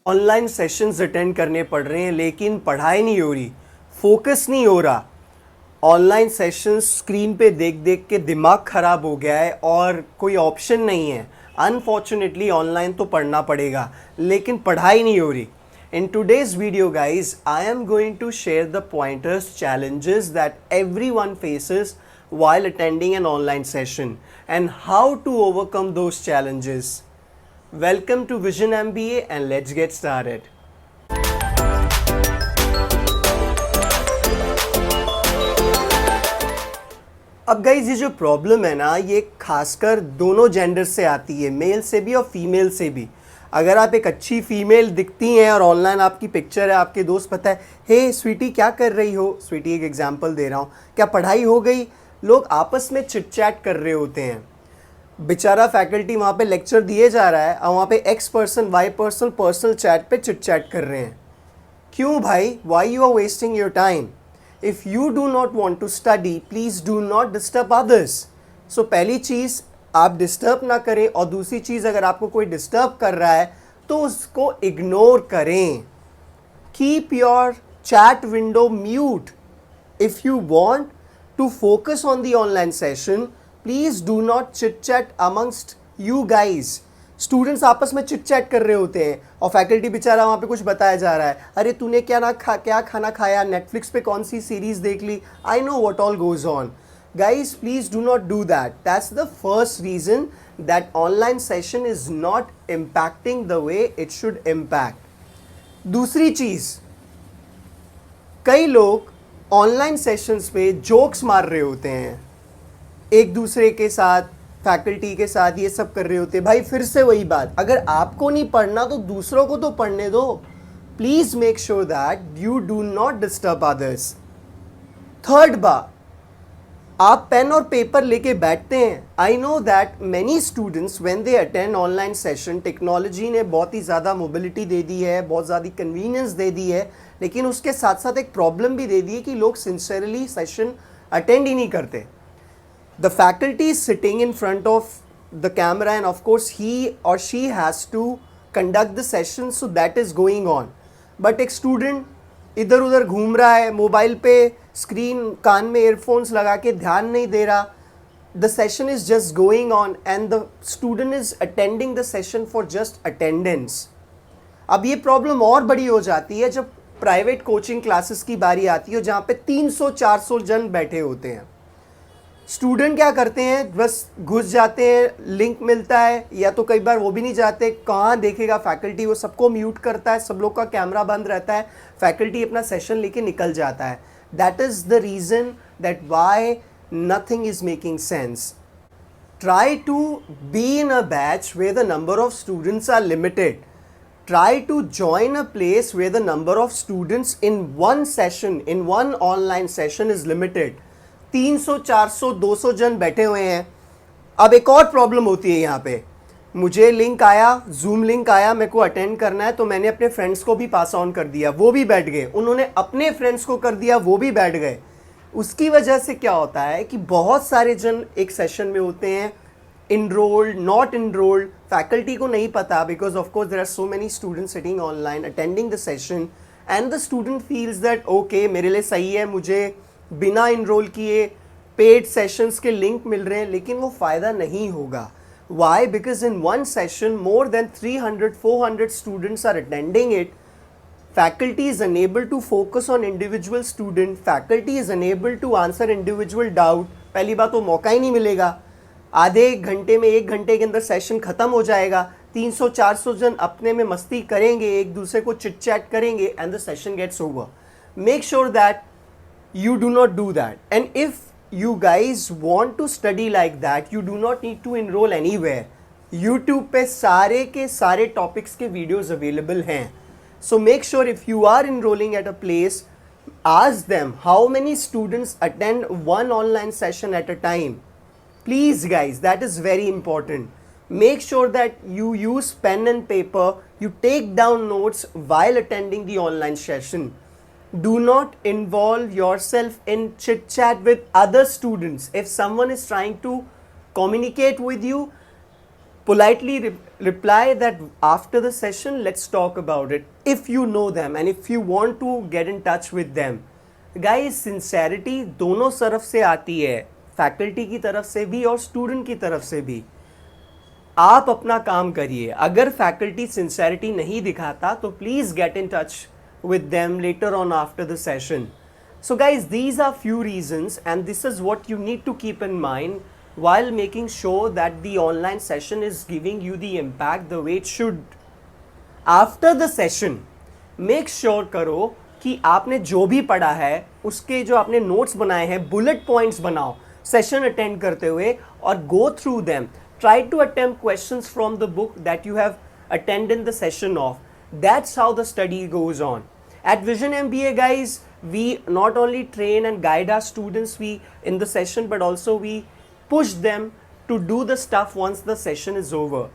Online sessions attend करने पड़ रहे हैं लेकिन पढ़ाई नहीं हो रही, फोकस नहीं हो रहा। ऑनलाइन सेशंस स्क्रीन पे देख देख के दिमाग ख़राब हो गया है और कोई ऑप्शन नहीं है। अनफॉर्चुनेटली ऑनलाइन तो पढ़ना पड़ेगा लेकिन पढ़ाई नहीं हो रही। In today's video guys, I am going to share the pointers, challenges that everyone faces while attending an online session and how to overcome those challenges. Welcome to Vision MBA and let's get started. अब guys ये जो problem है ना, ये खासकर दोनों gender से आती है, मेल से भी और फीमेल से भी। अगर आप एक अच्छी फीमेल दिखती हैं और ऑनलाइन आपकी पिक्चर है, आपके दोस्त पता है, हे स्वीटी क्या कर रही हो, स्वीटी एक एग्जांपल दे रहा हूँ, क्या पढ़ाई हो गई, लोग आपस में चिट चैट कर रहे होते हैं। बेचारा फैकल्टी वहाँ पे लेक्चर दिए जा रहा है और वहाँ पे X person Y person personal chat पे चिट चैट कर रहे हैं। क्यों भाई, why you are wasting your time? If you do not want to study, please do not disturb others. So पहली चीज़ आप डिस्टर्ब ना करें और दूसरी चीज़ अगर आपको कोई डिस्टर्ब कर रहा है तो उसको इग्नोर करें। Keep your chat window mute. If you want to focus on the online session, please do not chit chat amongst you guys. Students आपस में चिट चैट कर रहे होते हैं और फैकल्टी बेचारा वहाँ पे कुछ बताया जा रहा है, अरे तूने क्या खाना खाया, नेटफ्लिक्स पे कौन सी सीरीज देख ली, I know what all goes on. Guys please do not do that. That's the first reason that online session is not impacting the way it should impact. दूसरी चीज़, कई लोग ऑनलाइन सेशंस पे जोक्स मार रहे होते हैं, एक दूसरे के साथ, फैकल्टी के साथ ये सब कर रहे होते हैं। भाई फिर से वही बात, अगर आपको नहीं पढ़ना तो दूसरों को तो पढ़ने दो। Please make sure that you do not disturb others. Third बात, आप पेन और पेपर लेके बैठते हैं। I know that many students when they attend online session, technology ने बहुत ही ज़्यादा मोबिलिटी दे दी है, बहुत ज़्यादा कन्वीनियंस दे दी है, लेकिन उसके साथ साथ एक प्रॉब्लम भी दे दी है कि लोग सिंसियरली सेशन अटेंड ही नहीं करते। The faculty is sitting in front of the camera and of course he or she has to conduct the session, so that is going on. But एक student इधर उधर घूम रहा है, मोबाइल पे screen, कान में ईयरफोन्स लगा के ध्यान नहीं दे रहा। The session is just going on and the student is attending the session for just attendance. अब ये प्रॉब्लम और बड़ी हो जाती है जब प्राइवेट कोचिंग क्लासेस की बारी आती है जहाँ पे 300-400 जन बैठे होते हैं। स्टूडेंट क्या करते हैं, बस घुस जाते हैं, लिंक मिलता है, या तो कई बार वो भी नहीं जाते, कहाँ देखेगा फैकल्टी, वो सबको म्यूट करता है, सब लोग का कैमरा बंद रहता है, फैकल्टी अपना सेशन लेके निकल जाता है। That is the reason that why nothing is making sense. Try to be in a batch where the number of students are limited. Try to join a place where the number of students in one session, in one online session is limited. 300, 400, 200 जन बैठे हुए हैं। अब एक और problem होती है यहाँ पे, मुझे लिंक आया, जूम लिंक आया, मेरे को अटेंड करना है, तो मैंने अपने फ्रेंड्स को भी पास ऑन कर दिया, वो भी बैठ गए, उन्होंने अपने फ्रेंड्स को कर दिया, वो भी बैठ गए। उसकी वजह से क्या होता है कि बहुत सारे जन एक सेशन में होते हैं, enrolled, not enrolled, faculty को नहीं पता, because of course there are so many students sitting online attending the session and the student feels that okay मेरे लिए सही है, मुझे बिना enroll किए paid sessions के link मिल रहे हैं, लेकिन वो फ़ायदा नहीं होगा। Why? Because in one session more than 300-400 students are attending it. Faculty is unable to focus on individual student, faculty is unable to answer individual doubt। पहली बात, वो मौका ही नहीं मिलेगा, आधे घंटे में, 1 घंटे के अंदर सेशन ख़त्म हो जाएगा, 300-400 जन अपने में मस्ती करेंगे, एक दूसरे को चिट चैट करेंगे and the session gets over. Make sure that you do not do that, and if you guys want to study like that, you do not need to enroll anywhere. YouTube पे सारे के सारे topics के videos available हैं। So make sure if you are enrolling at a place, ask them how many students attend one online session at a time. Please guys, that is very important. Make sure that you use pen and paper, you take down notes while attending the online session. Do not involve yourself in chit chat with other students. If someone is trying to communicate with you, politely reply that after the session let's talk about it, if you know them and if you want to get in touch with them. Guys, sincerity दोनों तरफ से आती है, faculty की तरफ से भी और स्टूडेंट की तरफ से भी. आप अपना काम करिए. अगर फैकल्टी सिंसेरिटी नहीं दिखाता तो please get in touch with them later on after the session. So guys, these are few reasons and this is what you need to keep in mind while making sure that the online session is giving you the impact the way it should. After the session, make sure करो कि आपने जो भी पढ़ा है उसके जो आपने नोट्स बनाए हैं, बुलेट पॉइंट्स बनाओ सेशन अटेंड करते हुए और go through them. Try to attempt questions from the book that you have attended the session of. That's how the study goes on. At Vision MBA, guys, we not only train and guide our students in the session, but also we push them to do the stuff once the session is over.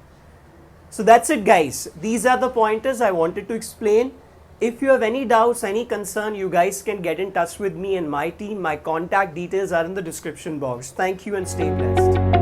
So that's it, guys. These are the pointers I wanted to explain. If you have any doubts, any concern, you guys can get in touch with me and my team. My contact details are in the description box. Thank you and stay blessed.